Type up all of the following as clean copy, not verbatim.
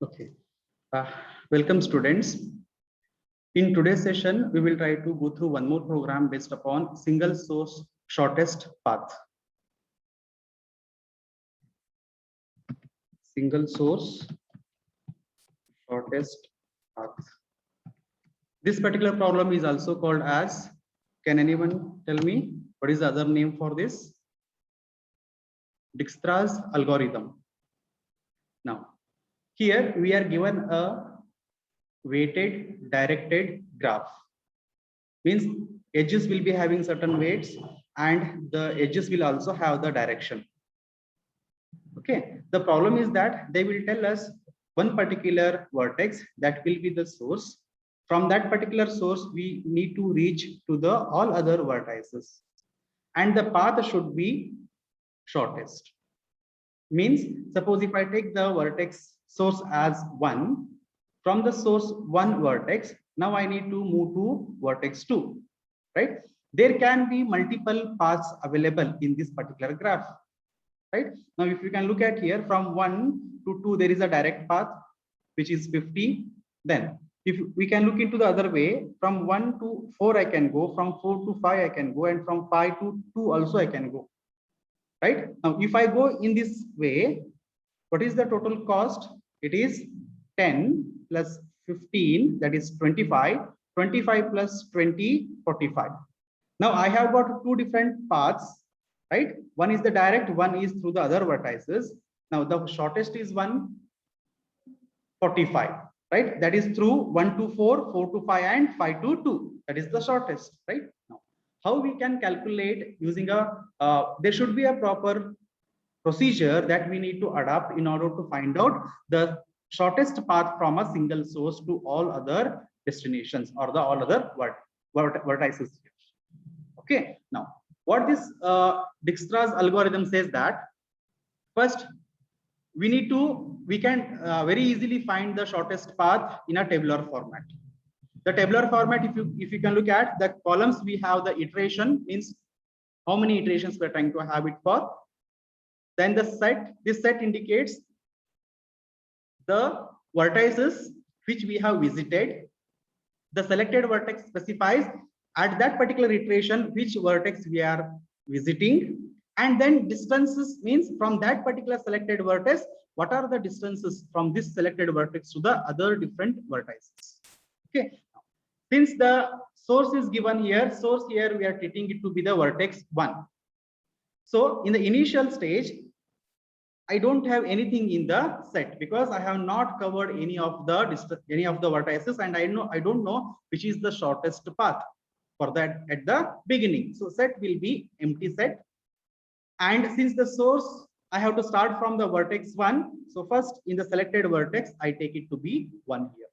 Okay. Uh, Welcome, students. In today's session, we will try to go through one more program based upon single source shortest path. Single source shortest path. This particular problem is also called as, can anyone tell me what is the other name for this? Dijkstra's algorithm. Now, here we are given a weighted directed graph. Means edges will be having certain weights and the edges will also have the direction. Okay, the problem is that they will tell us one particular vertex that will be the source. From that particular source, we need to reach to the all other vertices, and the path should be shortest. Means suppose if I take the vertex source as 1, from the source 1 vertex, now I need to move to vertex 2, right? There can be multiple paths available in this particular graph, right? Now if you can look at here, from 1 to 2 there is a direct path which is 50. Then if we can look into the other way, from 1 to 4 I can go, from 4 to 5 I can go, and from 5 to 2 also I can go, right? Now if I go in this way, what is the total cost? It is 10 plus 15, that is 25. 25 plus 20, 45. Now I have got two different paths, right? One is the direct, one is through the other vertices. Now the shortest is 145, right? That is through 1 to 4, 4 to 5, and 5 to 2. That is the shortest, right? Now, how we can calculate using a, there should be a proper procedure that we need to adopt in order to find out the shortest path from a single source to all other destinations or the all other vertices. Okay, now what this Dijkstra's algorithm says that first we can very easily find the shortest path in a tabular format. The tabular format, if you can look at the columns, we have the iteration, means how many iterations we're trying to have it for. Then the set, this set indicates the vertices which we have visited. The selected vertex specifies at that particular iteration which vertex we are visiting, and then distances means from that particular selected vertex, what are the distances from this selected vertex to the other different vertices. Okay, since the source is given here, source here we are treating it to be the vertex 1. So in the initial stage, I don't have anything in the set because I have not covered any of the vertices, and I don't know which is the shortest path for that at the beginning. So set will be empty set, and since the source I have to start from the vertex 1, so first in the selected vertex I take it to be 1 here.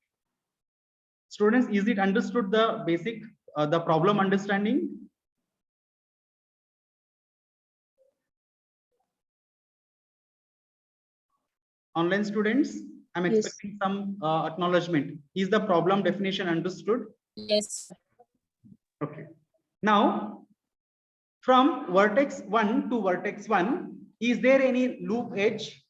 Students, is it understood the basic the problem understanding? Online students, I'm expecting some acknowledgement. Is the problem definition understood? Yes. Okay. Now, from vertex 1 to vertex 1, is there any loop edge?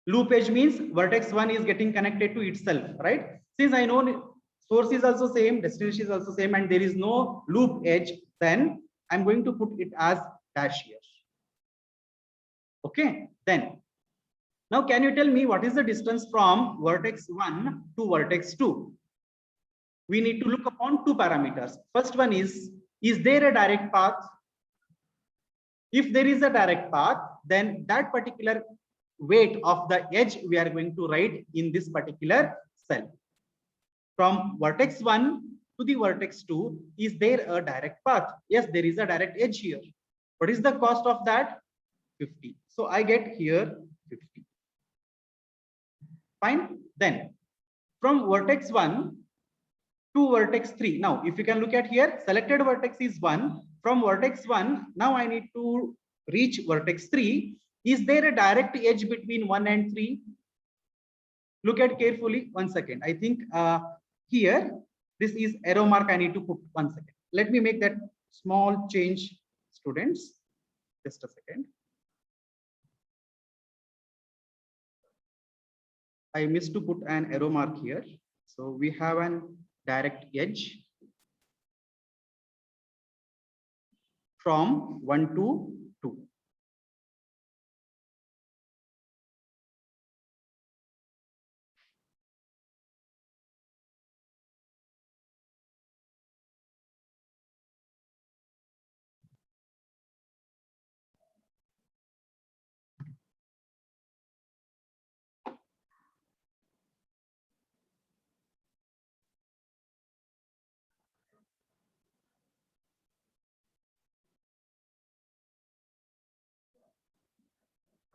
Loop edge means vertex 1 is getting connected to itself, right? Since I know source is also same, destination is also same, and there is no loop edge, then I'm going to put it as dash here. Okay, then now can you tell me what is the distance from vertex 1 to vertex 2? We need to look upon two parameters. First one is there a direct path? If there is a direct path, then that particular weight of the edge we are going to write in this particular cell. From vertex 1 to the vertex 2, is there a direct path? Yes, there is a direct edge here. What is the cost of that? 50. So I get here 50. Fine. Then from vertex 1 to vertex 3. Now, if you can look at here, selected vertex is 1. From vertex 1, now I need to reach vertex 3. Is there a direct edge between 1 and 3? Look at carefully. 1 second. I think here, this is arrow mark. I need to put 1 second. Let me make that small change, students. Just a second. I missed to put an arrow mark here. So we have an direct edge from 1 to 2.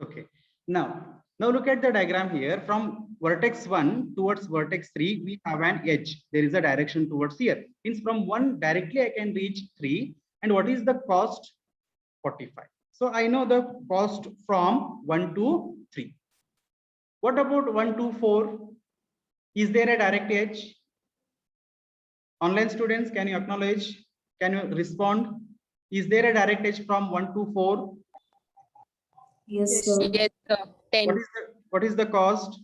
Okay. Now look at the diagram here. From vertex 1 towards vertex 3, we have an edge. There is a direction towards here. Means from 1 directly I can reach 3. And what is the cost? 45. So I know the cost from 1 to 3. What about 1 to 4? Is there a direct edge? Online students, can you acknowledge? Can you respond? Is there a direct edge from 1 to 4? Yes, sir. Yes, sir. 10. What is the cost?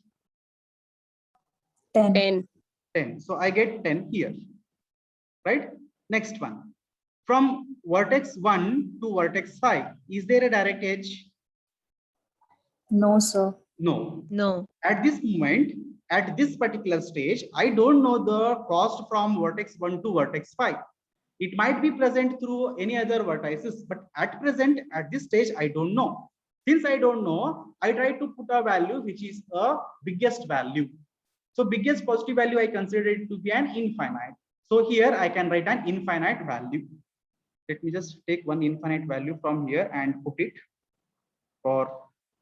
10. 10. 10. So I get 10 here. Right? Next one. From vertex 1 to vertex 5, is there a direct edge? No, sir. No. No. At this moment, at this particular stage, I don't know the cost from vertex 1 to vertex 5. It might be present through any other vertices, but at present, at this stage, I don't know. Since I don't know, I try to put a value which is a biggest value. So biggest positive value, I consider it to be an infinite. So here I can write an infinite value. Let me just take one infinite value from here and put it for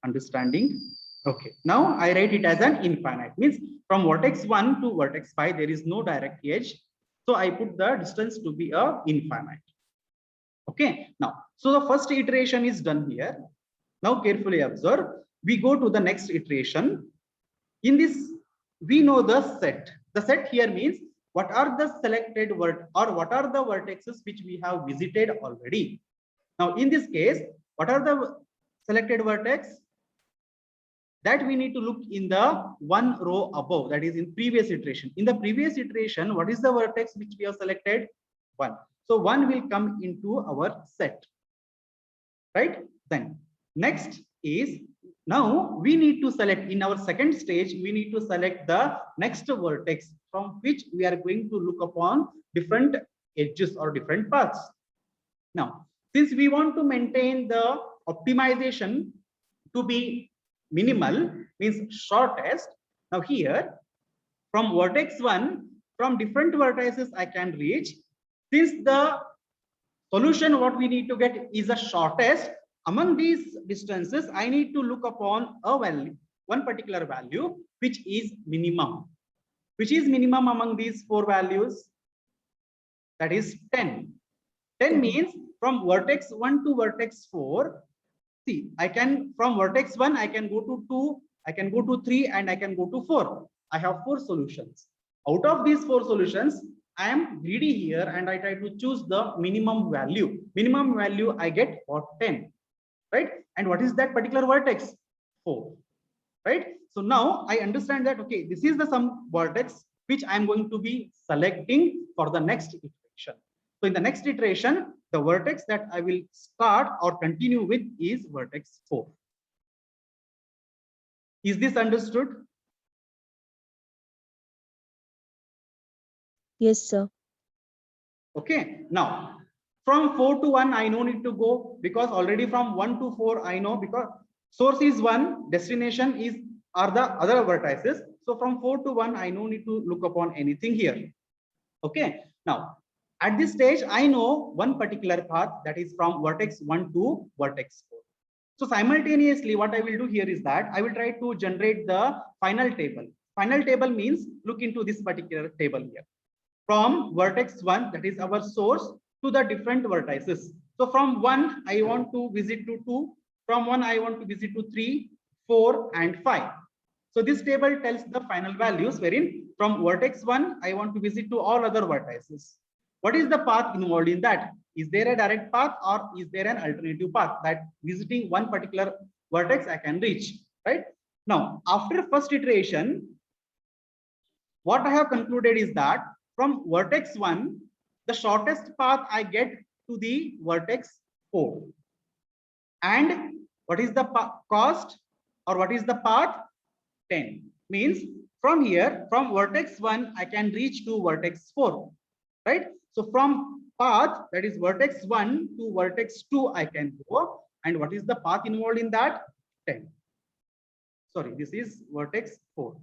understanding. Okay, now I write it as an infinite, means from vertex 1 to vertex 5, there is no direct edge. So I put the distance to be a infinite. Okay, now, so the first iteration is done here. Now carefully observe, we go to the next iteration. In this, we know the set. The set here means what are the selected word or what are the vertexes which we have visited already. Now in this case, what are the selected vertex? That we need to look in the one row above, that is in previous iteration. In the previous iteration, what is the vertex which we have selected? 1. So 1 will come into our set, right? Then next is, now we need to select in our second stage, we need to select the next vertex from which we are going to look upon different edges or different paths. Now, since we want to maintain the optimization to be minimal, means shortest, now here from vertex 1, from different vertices I can reach. Since the solution what we need to get is the shortest, among these distances, I need to look upon a value, one particular value, which is minimum. Which is minimum among these 4 values? That is 10. 10 means from vertex 1 to vertex 4. See, I can, from vertex 1, I can go to 2, I can go to 3, and I can go to 4. I have 4 solutions. Out of these 4 solutions, I am greedy here and I try to choose the minimum value. Minimum value I get for 10. Right? And what is that particular vertex? 4. Right? So now I understand that, okay, this is the some vertex which I'm going to be selecting for the next iteration. So in the next iteration, the vertex that I will start or continue with is vertex 4. Is this understood? Yes, sir. Okay. Now, from 4 to 1, I no need to go because already from 1 to 4, I know because source is 1, destination is are the other vertices. So from 4 to 1, I no need to look upon anything here. Okay. Now, at this stage, I know one particular path, that is from vertex 1 to vertex 4. So simultaneously, what I will do here is that I will try to generate the final table. Final table means look into this particular table here. From vertex 1, that is our source, to the different vertices. So from 1, I want to visit to 2. From 1, I want to visit to 3, 4, and 5. So this table tells the final values, wherein from vertex 1, I want to visit to all other vertices. What is the path involved in that? Is there a direct path or is there an alternative path that visiting one particular vertex I can reach, right? Now, after first iteration, what I have concluded is that from vertex 1, the shortest path I get to the vertex 4. And what is the cost, or what is the path? 10. Means from here, from vertex 1, I can reach to vertex 4, right? So from path, that is vertex 1 to vertex 2, I can go. And what is the path involved in that? 10. Sorry, this is vertex 4.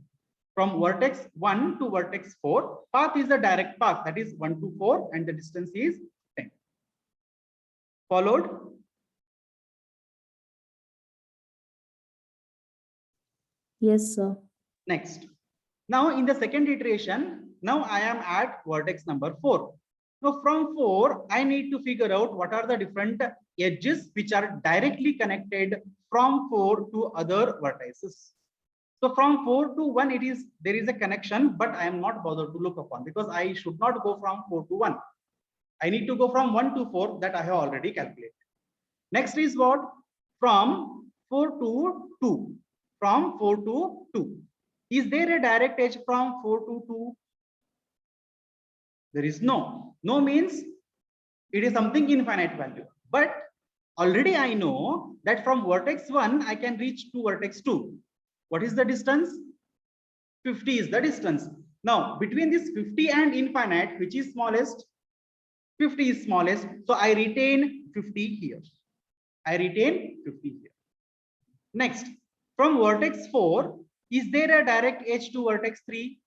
From vertex 1 to vertex 4, path is the direct path, that is 1 to 4, and the distance is 10. Followed? Yes, sir. Next. Now in the second iteration, now I am at vertex number 4. Now from 4, I need to figure out what are the different edges which are directly connected from 4 to other vertices. So from 4 to 1, there is a connection, but I am not bothered to look upon because I should not go from 4 to 1. I need to go from 1 to 4, that I have already calculated. Next is what? From 4 to 2. From 4 to 2. Is there a direct edge from 4 to 2? There is no. No means it is something infinite value. But already I know that from vertex 1, I can reach to vertex 2. What is the distance? 50 is the distance. Now, between this 50 and infinite, which is smallest? 50 is smallest. So I retain 50 here. I retain 50 here. Next, from vertex 4, is there a direct edge to vertex 3?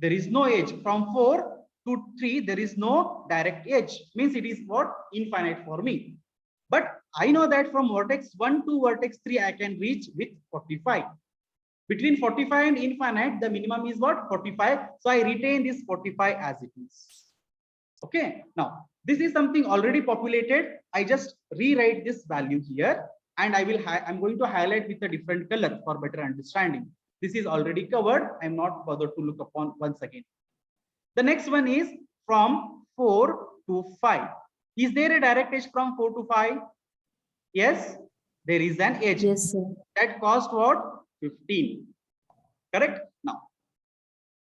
There is no edge. From 4 to 3, there is no direct edge. Means it is what? Infinite for me. But I know that from vertex 1 to vertex 3, I can reach with 45. Between 45 and infinite, the minimum is what? 45. So I retain this 45 as it is. Okay. Now, this is something already populated. I just rewrite this value here, and I'm going to highlight with a different color for better understanding. This is already covered. I'm not bothered to look upon once again. The next one is from 4 to 5. Is there a direct edge from 4 to 5? Yes, there is an edge. Yes, sir. That cost what? 15. Correct? Now,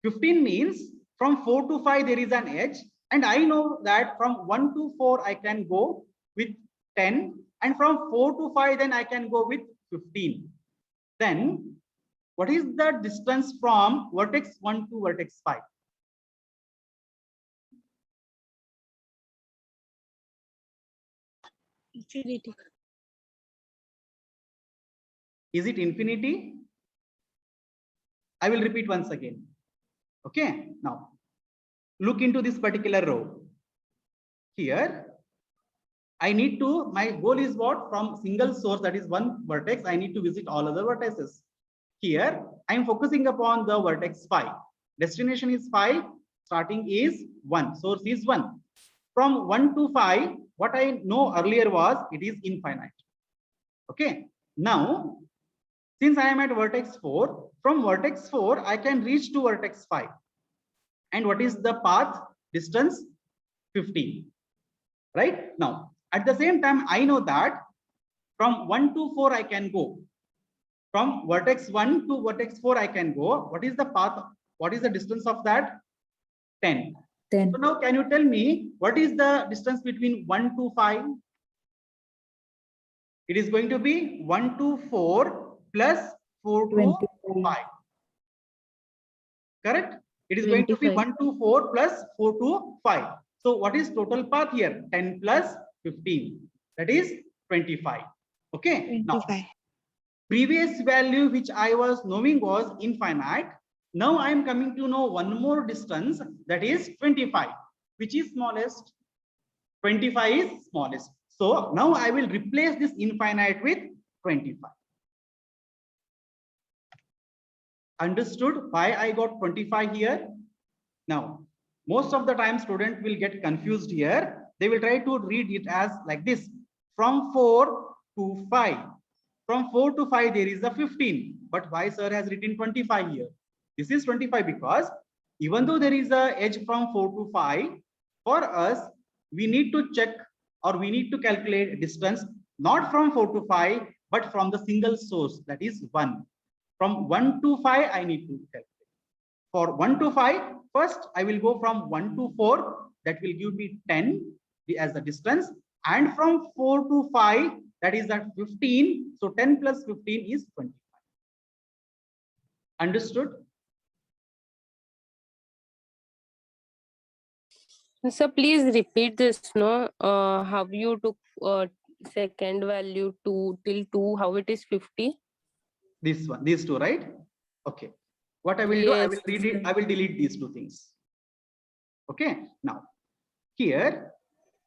15 means from 4 to 5 there is an edge, and I know that from 1 to 4 I can go with 10, and from 4 to 5 then I can go with 15. Then what is the distance from vertex 1 to vertex 5? Infinity. Is it infinity? I will repeat once again. Okay. Now, look into this particular row. Here, I need to, my goal is what? From single source, that is one vertex, I need to visit all other vertices. Here, I am focusing upon the vertex 5. Destination is 5, starting is 1, source is 1. From 1 to 5, what I know earlier was it is infinite. Okay. Now, since I am at vertex 4, from vertex 4, I can reach to vertex 5. And what is the path distance? 15. Right? Now, at the same time, I know that from 1 to 4, I can go. From vertex 1 to vertex 4, I can go. What is the path? What is the distance of that? 10. 10. So now, can you tell me what is the distance between 1 to 5? It is going to be 1 to 4 plus 4 to 25. 5. Correct? It is going to be 1 to 4 plus 4 to 5. So what is total path here? 10 plus 15. That is 25. Okay. 25. Now, previous value which I was knowing was infinite. Now I am coming to know one more distance, that is 25. Which is smallest? 25 is smallest. So now I will replace this infinite with 25. Understood why I got 25 here? Now, most of the time student will get confused here. They will try to read it as like this. From 4 to 5. From 4 to 5 there is a 15. But why sir has written 25 here? This is 25 because even though there is a edge from 4 to 5, for us, we need to check or we need to calculate distance not from 4 to 5, but from the single source, that is 1. From 1 to 5, I need to calculate. For 1 to 5, first I will go from 1 to 4, that will give me 10 as the distance, and from 4 to 5, that is at 15. So 10 plus 15 is 25. Understood? So please repeat this, no? How you took second value 2 till 2, how it is 50? This one, these two, right? Okay. What I will do, I will Yes, read it, I will delete these two things. Okay. Now, here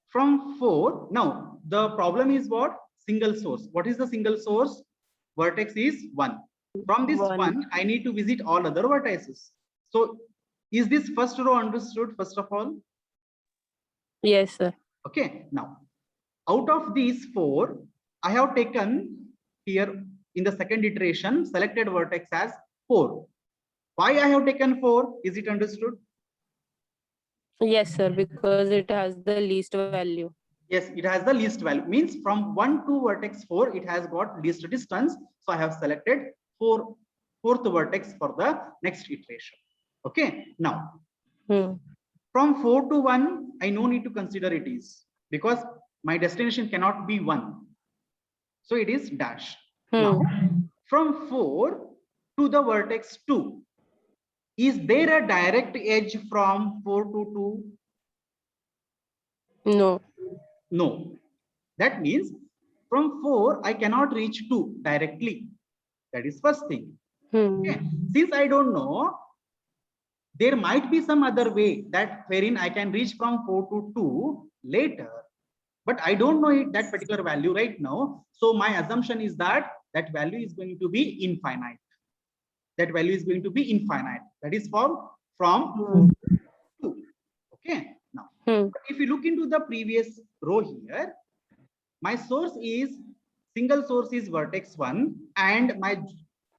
from 4, now the problem is what? Single source. What is the single source? Vertex is 1. From this 1, I need to visit all other vertices. So is this first row understood first of all? Yes, sir. Okay. Now, out of these 4, I have taken here in the second iteration selected vertex as 4. Why I have taken 4? Is it understood? Yes, sir, because it has the least value. Yes, it has the least value. Means from 1 to vertex 4, it has got least distance. So I have selected fourth vertex for the next iteration. Okay. Now, from 4 to 1, I no need to consider it is, because my destination cannot be 1. So it is dash. Now, from 4 to the vertex 2, is there a direct edge from 4 to 2? No. No. That means from 4, I cannot reach 2 directly. That is first thing. Okay. Since I don't know, there might be some other way that wherein I can reach from 4 to 2 later, but I don't know it, that particular value right now. So my assumption is that that value is going to be infinite. That value is going to be infinite. That is from 4 to 2. Okay. Now, if you look into the previous row here, my source is single source is vertex 1, and my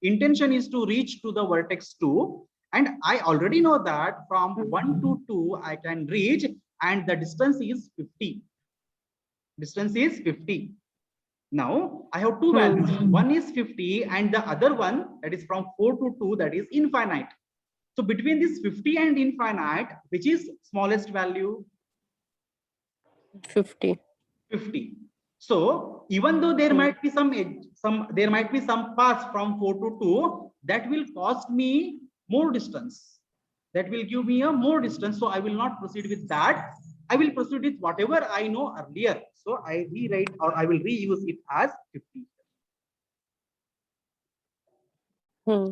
intention is to reach to the vertex 2. And I already know that from 1 to 2 I can reach, and the distance is 50. Distance is 50. Now I have two values. One is 50 and the other one, that is from 4 to 2, that is infinite. So between this 50 and infinite, which is smallest value? 50. 50. So even though there might be some path from 4 to 2, that will cost me more distance. That will give me a more distance. So I will not proceed with that. I will proceed with whatever I know earlier. So I rewrite, or I will reuse it as 50.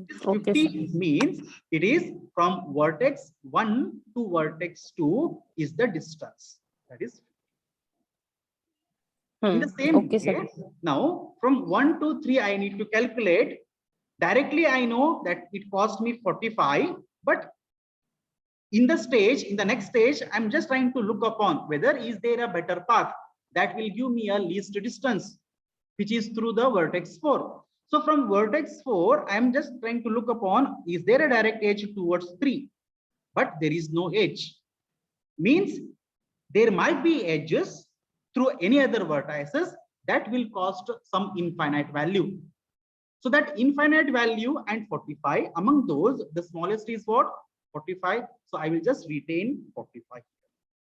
This 50 means it is from vertex 1 to vertex 2 is the distance. That is in the same way. Now from 1 to 3 I need to calculate. Directly I know that it cost me 45, but in the next stage, I'm just trying to look upon whether is there a better path that will give me a least distance, which is through the vertex 4. So from vertex 4, I'm just trying to look upon, is there a direct edge towards 3? But there is no edge. Means there might be edges through any other vertices that will cost some infinite value. So that infinite value and 45, among those, the smallest is what? 45. So I will just retain 45.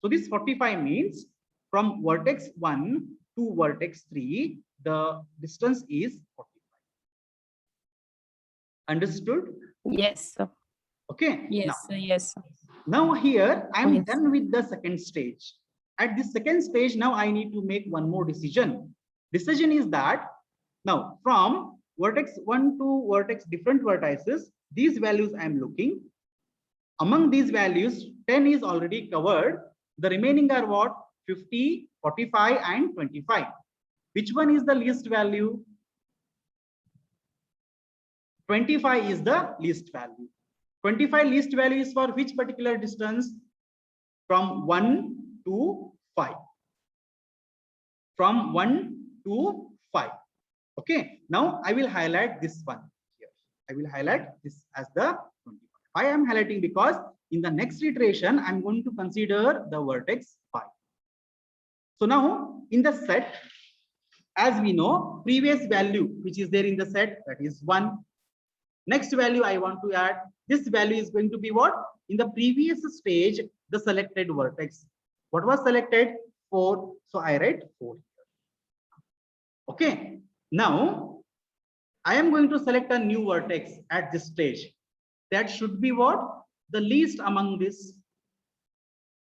So this 45 means from vertex 1 to vertex 3, the distance is 45. Understood? Yes, sir. Okay. Yes, sir. Yes, sir. Now here I am done with the second stage. At the second stage, now I need to make one more decision. Decision is that now from vertex 1 to vertex different vertices, these values I am looking. Among these values, 10 is already covered. The remaining are what? 50, 45, and 25. Which one is the least value? 25 is the least value. 25 least value is for which particular distance? From 1 to 5. From 1 to 5. Okay. Now I will highlight this one here. I will highlight this as the 25. Why I am highlighting? Because in the next iteration, I'm going to consider the vertex 5. So now in the set, as we know, previous value which is there in the set, that is 1. Next value I want to add, this value is going to be what? In the previous stage, the selected vertex. What was selected? 4. So I write 4 here. Okay. Now I am going to select a new vertex at this stage. That should be what? The least among this.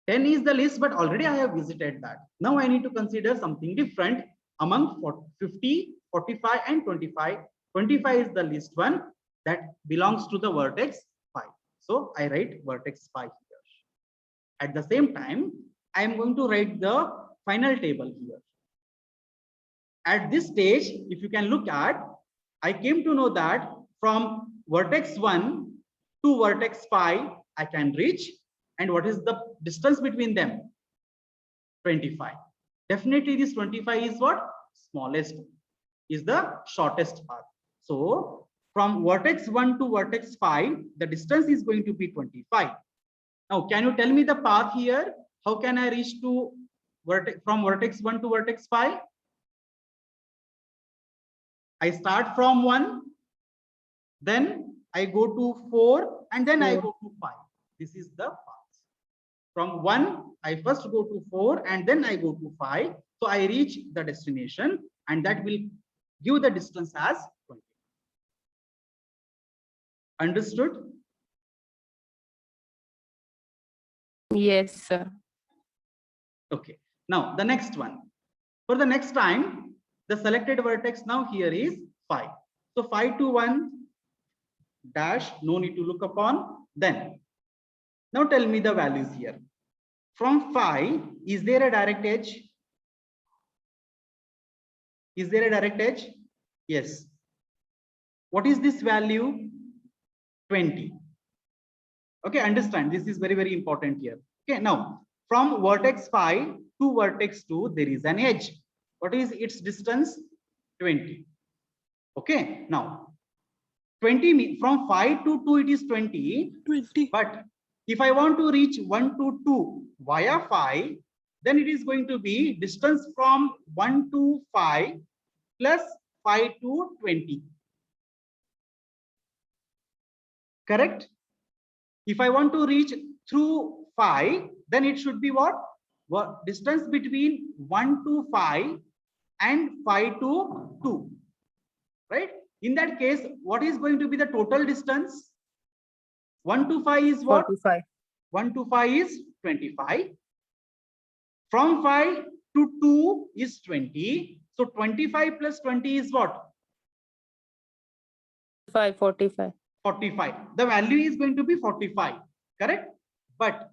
10 is the least, but already I have visited that. Now I need to consider something different among 50, 45 and 25. 25 is the least one that belongs to the vertex 5. So I write vertex 5 here. At the same time, I am going to write the final table here. At this stage, if you can look at, I came to know that from vertex 1 to vertex 5, I can reach. And what is the distance between them? 25. Definitely this 25 is what? Smallest, is the shortest path. So from vertex 1 to vertex 5, the distance is going to be 25. Now, can you tell me the path here? How can I reach to from vertex 1 to vertex 5? I start from 1, then I go to 4, and then I go to 5. This is the path. From 1, I first go to 4, and then I go to 5. So I reach the destination, and that will give the distance as 20. Understood? Yes, sir. Okay. Now the next one. For the next time, the selected vertex now here is 5. So 5 to 1 dash, no need to look upon. Then now tell me the values here. From 5, is there a direct edge? Is there a direct edge? Yes. What is this value? 20. Okay, understand. This is very, very important here. Okay, now from vertex 5 to vertex 2, there is an edge. What is its distance? 20. Okay, now 20 from 5 to 2, it is 20. But if I want to reach 1 to 2 via 5, then it is going to be distance from 1 to 5 plus 5 to 20. Correct? If I want to reach through 5, then it should be what? Distance between 1 to 5 and 5 to 2. Right? In that case, what is going to be the total distance? 1 to 5 is what? 45. 1 to 5 is 25. From 5 to 2 is 20. So 25 plus 20 is what? 45. 45. The value is going to be 45. Correct? But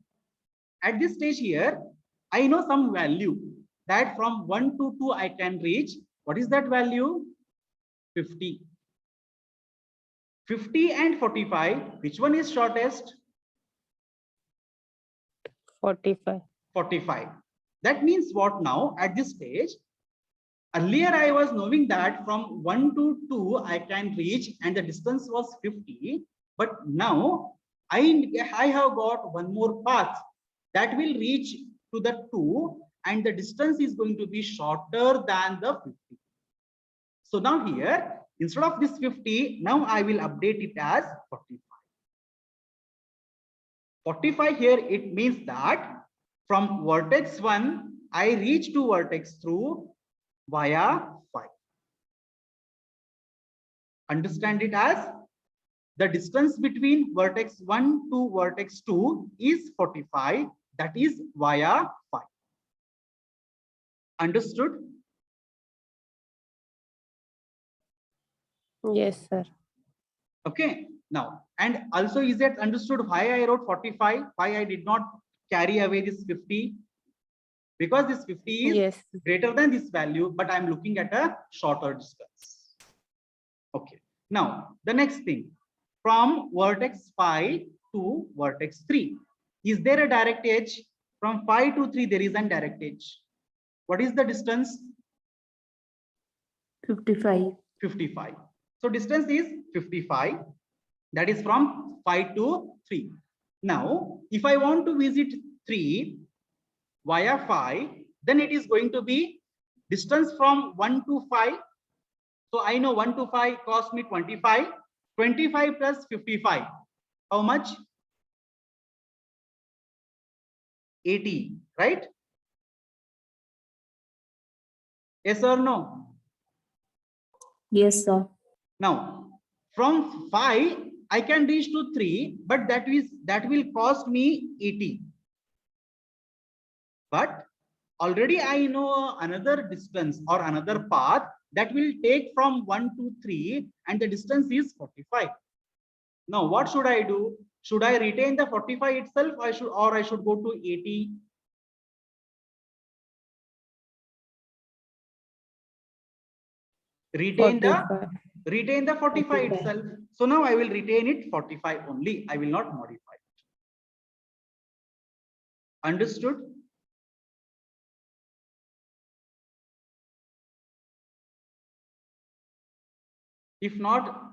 at this stage here, I know some value that from 1 to 2 I can reach. What is that value? 50. 50 and 45. Which one is shortest? 45. 45. That means what now at this stage? Earlier I was knowing that from 1 to 2 I can reach and the distance was 50. But now I have got one more path that will reach to the 2 and the distance is going to be shorter than the 50. So now here, instead of this 50, now I will update it as 45. 45 here, it means that from vertex 1, I reach to vertex 2 via 5. Understand it as the distance between vertex 1 to vertex 2 is 45. That is via 5. Understood? Yes, sir. Okay. Now, and also is it understood why I wrote 45? Why I did not carry away this 50? Because this 50 is greater than this value, but I'm looking at a shorter distance. Okay. Now, the next thing, from vertex 5 to vertex 3, is there a direct edge? From 5 to 3, there is a direct edge. What is the distance? 55. 55. So distance is 55. That is from 5 to 3. Now, if I want to visit 3 via 5, then it is going to be distance from 1 to 5. So I know 1 to 5 cost me 25. 25 plus 55. How much? 80, right? Yes or no? Yes, sir. Now, from 5, I can reach to 3, but that will cost me 80. But already I know another distance or another path that will take from 1 to 3, and the distance is 45. Now, what should I do? Should I retain the 45 itself, or I should go to 80? Retain 45. the 45 itself. So now I will retain it 45 only. I will not modify it. Understood? If not,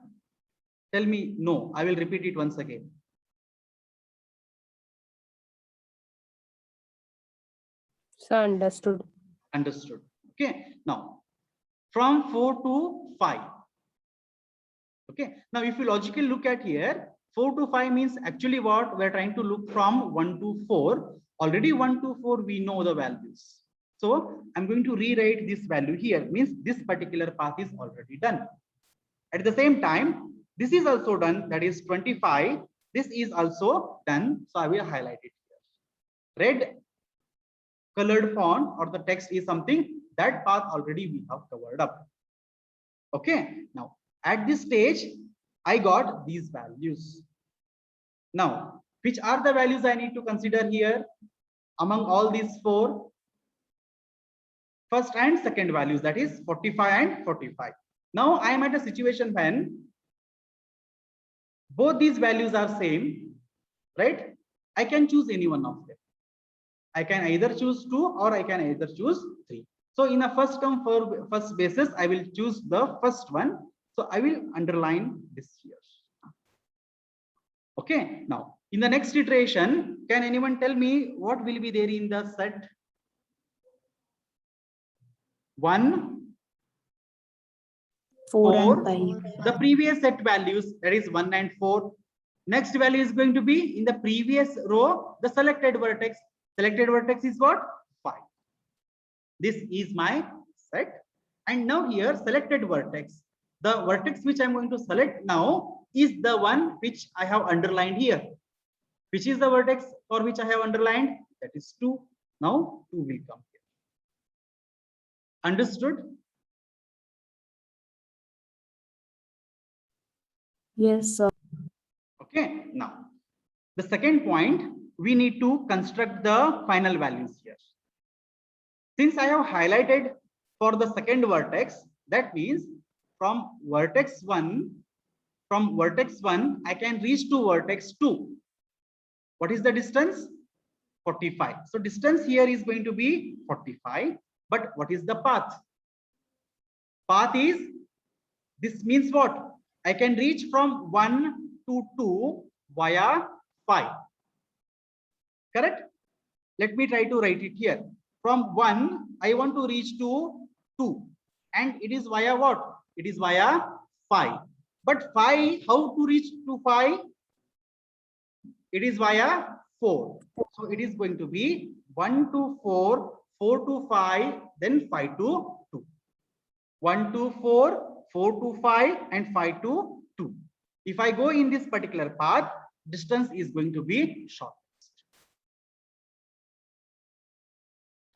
tell me no. I will repeat it once again. So understood. Understood. Okay. Now, from 4 to 5. Okay. Now, if you logically look at here, 4 to 5 means actually what we're trying to look from 1 to 4. Already 1 to 4, we know the values. So I'm going to rewrite this value here. Means this particular path is already done. At the same time, this is also done. That is 25. This is also done. So I will highlight it here. Red colored font or the text is something that path already we have covered up. Okay. Now at this stage, I got these values. Now, which are the values I need to consider here among all these 4? First and second values, that is 45 and 45. Now I am at a situation when both these values are same, right? I can choose any one of them. I can either choose 2 or I can either choose 3. So in a first come first basis, I will choose the first one. So I will underline this here. Okay. Now in the next iteration, can anyone tell me what will be there in the set? 1, 4 4, and 5. the previous set values, that is 1 and 4. Next value is going to be in the previous row, the selected vertex. Selected vertex is what? 5. This is my set. And now here, selected vertex. The vertex which I'm going to select now is the one which I have underlined here. Which is the vertex for which I have underlined? That is 2. Now 2 will come here. Understood? Yes, sir. Okay. Now, the second point, we need to construct the final values here. Since I have highlighted for the second vertex, that means from vertex 1, I can reach to vertex 2. What is the distance? 45. So distance here is going to be 45. But what is the path? Path is, this means what? I can reach from 1 to 2 via 5. Correct? Let me try to write it here. From 1, I want to reach to 2. And it is via what? It is via 5. But 5, how to reach to 5? It is via 4. So it is going to be 1 to 4, 4 to 5, then 5 to 2. 1 to 4, 4 to 5, and 5 to 2. If I go in this particular path, distance is going to be shortest.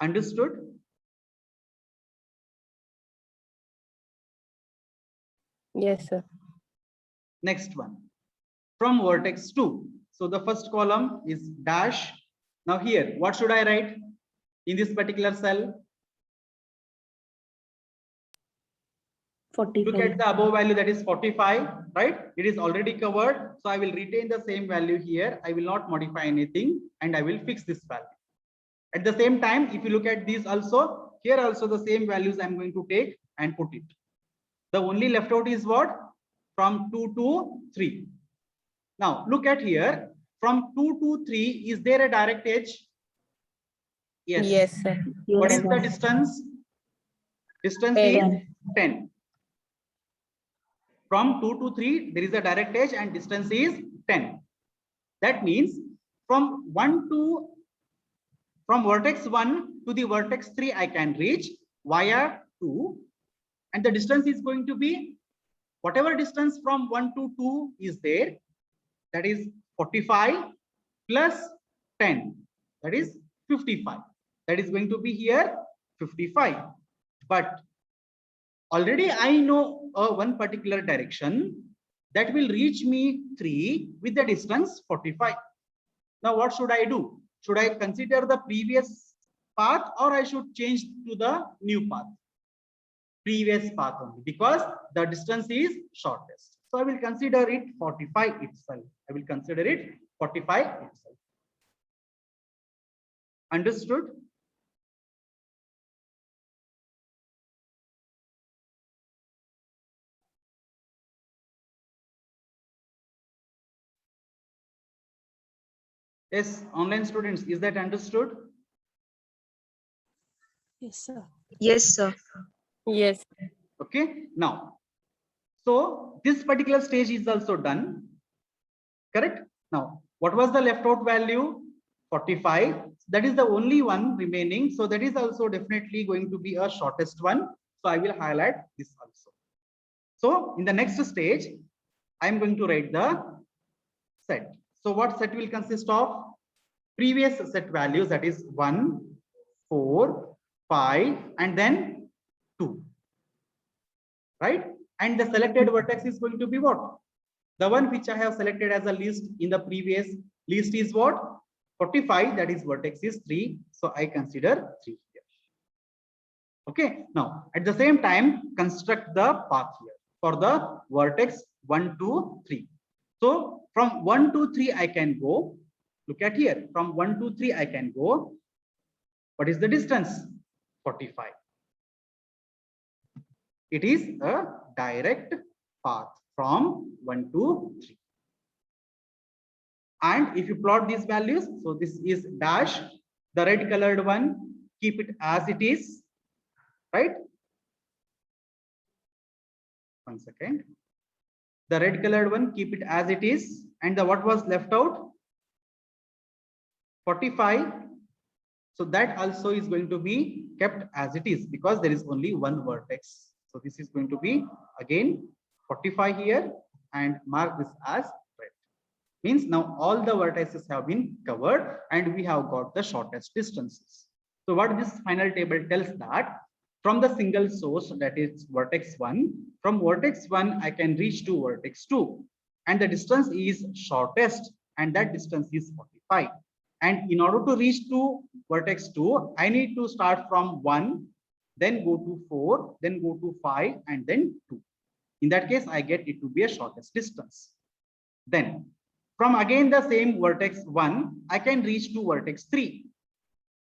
Understood? Yes, sir. Next one. From vertex 2. So the first column is dash. Now here, what should I write in this particular cell? 45. Look at the above value, that is 45, right? It is already covered. So I will retain the same value here. I will not modify anything and I will fix this value. At the same time, if you look at these also, here also the same values I'm going to take and put it. The only left out is what? From 2 to 3. Now look at here. From 2 to 3, is there a direct edge? Yes. Yes, sir. What Yes, is the sir. distance? Distance is 10. 10. From 2 to 3, there is a direct edge and distance is 10. That means from vertex 1 to the vertex 3, I can reach via 2. And the distance is going to be whatever distance from 1 to 2 is there, that is 45 plus 10, that is 55. That is going to be here 55. But already I know one particular direction that will reach me 3 with the distance 45. Now what should I do? Should I consider the previous path or I should change to the new path? Previous path only, because the distance is shortest. So I will consider it 45 itself. I will consider it 45 itself. Understood? Yes, online students, is that understood? Yes, sir. Yes, sir. Yes. Okay, now, so this particular stage is also done, correct? Now, what was the left out value? 45. That is the only one remaining. So that is also definitely going to be a shortest one. So I will highlight this also. So in the next stage, I am going to write the set. So what set will consist of? Previous set values, that is 1, 4, 5, and then 2. Right? And the selected vertex is going to be what? The one which I have selected as a list in the previous list is what? 45, that is vertex is 3. So I consider 3 here. Okay. Now, at the same time, construct the path here for the vertex 1, 2, 3. So from 1 to 3, I can go. Look at here. From 1 to 3, I can go. What is the distance? 45. It is a direct path from 1 to 3. And if you plot these values, so this is dash, the red colored one, keep it as it is, right? One second. The red colored one, keep it as it is. And the what was left out? 45. So that also is going to be kept as it is because there is only one vertex. So this is going to be again 45 here and mark this as red. Means now all the vertices have been covered and we have got the shortest distances. So what this final table tells that from the single source, that is vertex 1, from vertex 1 I can reach to vertex 2 and the distance is shortest and that distance is 45. And in order to reach to vertex 2, I need to start from 1, then go to 4, then go to 5, and then 2. In that case, I get it to be a shortest distance. Then, from again the same vertex 1, I can reach to vertex 3.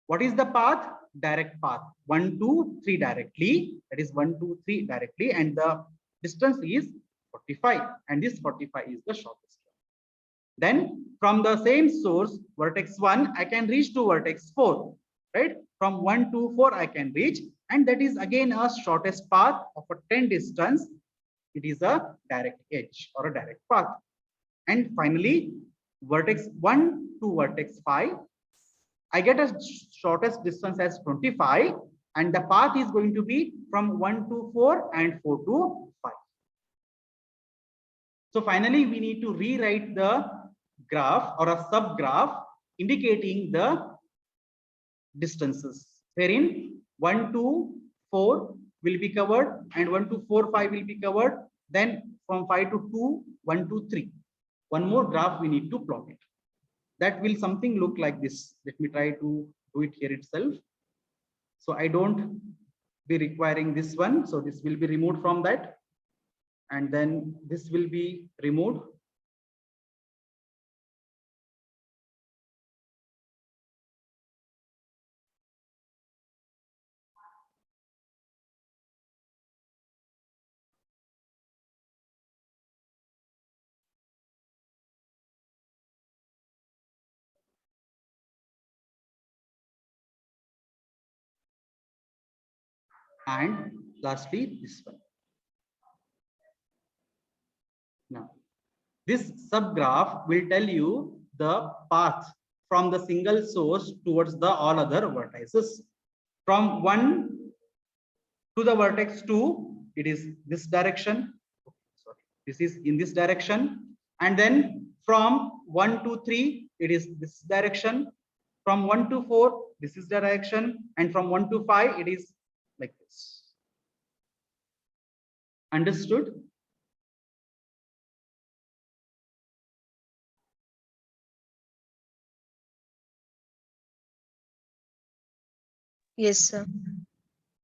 What is the path? Direct path. 1, 2, 3 directly. That is 1, 2, 3 directly. And the distance is 45. And this 45 is the shortest. Then from the same source, vertex 1, I can reach to vertex 4, right? From 1 to 4, I can reach, and that is again a shortest path of a 10 distance. It is a direct edge or a direct path. And finally, vertex 1 to vertex 5, I get a shortest distance as 25, and the path is going to be from 1 to 4 and 4 to 5. So finally, we need to rewrite the graph or a subgraph indicating the distances, wherein 1 to 4 will be covered and 1 to 4, 5 will be covered. Then from 5 to 2, 1 to 3. One more graph we need to plot it. That will something look like this. Let me try to do it here itself. So I don't be requiring this one. So this will be removed from that. And then this will be removed. and lastly this one. Now, this subgraph will tell you the path from the single source towards the all other vertices. From 1 to the vertex 2, it is this direction. Sorry, this is in this direction. And then from 1 to 3, it is this direction. From 1 to 4, this is the direction. And from 1 to 5, it is like this. Understood? Yes, sir.